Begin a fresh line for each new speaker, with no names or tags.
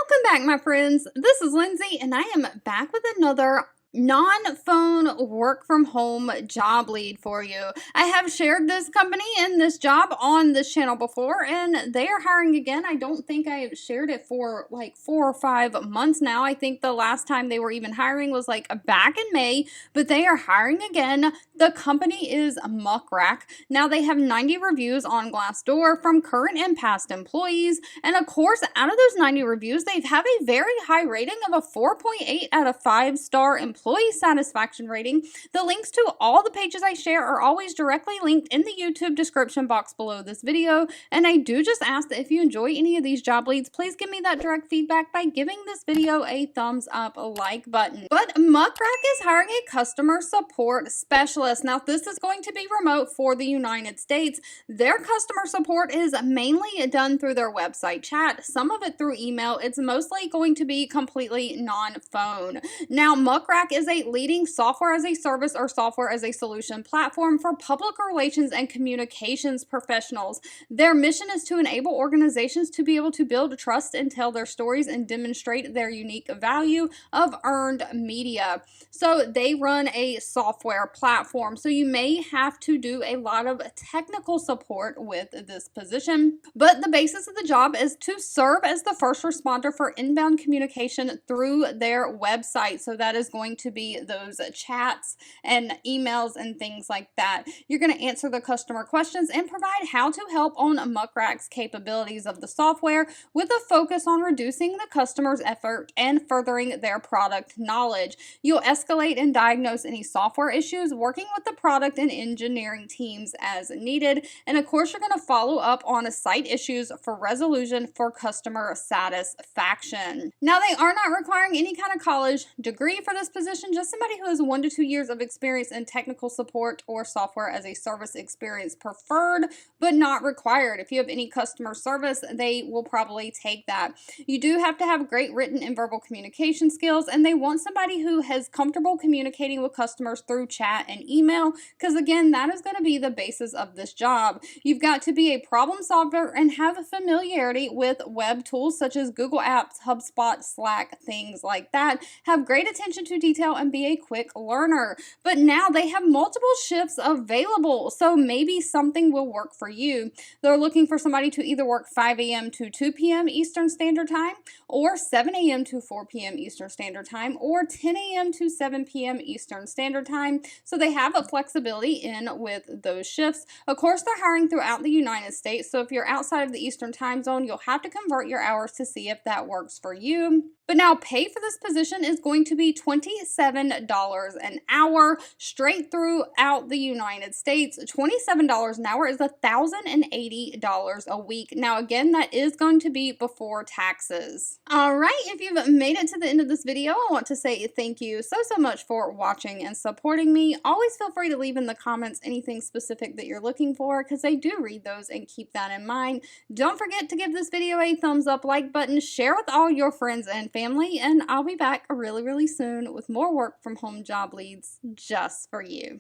Welcome back, my friends. This is Lindsay, and I am back with another non-phone work from home job lead for you. I have shared this company and this job on this channel before, and they are hiring again. I don't think I have shared it for like 4 or 5 months now. I think the last time they were even hiring was like back in May, but they are hiring again. The company is Muck Rack. Now they have 90 reviews on Glassdoor from current and past employees, and of course, out of those 90 reviews, they have a very high rating of a 4.8 out of 5-star employee satisfaction rating. The links to all the pages I share are always directly linked in the YouTube description box below this video, and I do just ask that if you enjoy any of these job leads, please give me that direct feedback by giving this video a thumbs up like button. But Muck Rack is hiring a customer support specialist. Now, this is going to be remote for the United States. Their customer support is mainly done through their website chat, some of it through email. It's mostly going to be completely non-phone. Now, Muck Rack is a leading software as a service or software as a solution platform for public relations and communications professionals. Their mission is to enable organizations to be able to build trust and tell their stories and demonstrate their unique value of earned media. So they run a software platform. So you may have to do a lot of technical support with this position, but the basis of the job is to serve as the first responder for inbound communication through their website. So that is going to be those chats and emails and things like that. You're going to answer the customer questions and provide how to help on Muck Rack's capabilities of the software, with a focus on reducing the customer's effort and furthering their product knowledge. You'll escalate and diagnose any software issues, working with the product and engineering teams as needed. And of course, you're going to follow up on site issues for resolution for customer satisfaction. Now, they are not requiring any kind of college degree for this position, just somebody who has 1 to 2 years of experience in technical support or software as a service experience preferred, but not required. If you have any customer service, they will probably take that. You do have to have great written and verbal communication skills, and they want somebody who has comfortable communicating with customers through chat and email, because again, that is going to be the basis of this job. You've got to be a problem solver and have a familiarity with web tools such as Google Apps, HubSpot, Slack, things like that. Have great attention to detail and be a quick learner. But now they have multiple shifts available, so maybe something will work for you. They're looking for somebody to either work 5 a.m. to 2 p.m. Eastern Standard Time, or 7 a.m. to 4 p.m. Eastern Standard Time, or 10 a.m. to 7 p.m. Eastern Standard Time. So they have a flexibility in with those shifts. Of course, they're hiring throughout the United States, so if you're outside of the Eastern time zone, you'll have to convert your hours to see if that works for you. But now, pay for this position is going to be $27 an hour straight throughout the United States. $27 an hour is $1,080 a week. Now, again, that is going to be before taxes. All right, if you've made it to the end of this video, I want to say thank you so much for watching and supporting me. Always feel free to leave in the comments anything specific that you're looking for, because I do read those and keep that in mind. Don't forget to give this video a thumbs up like button, share with all your friends and family, and I'll be back really soon with more work from home job leads just for you.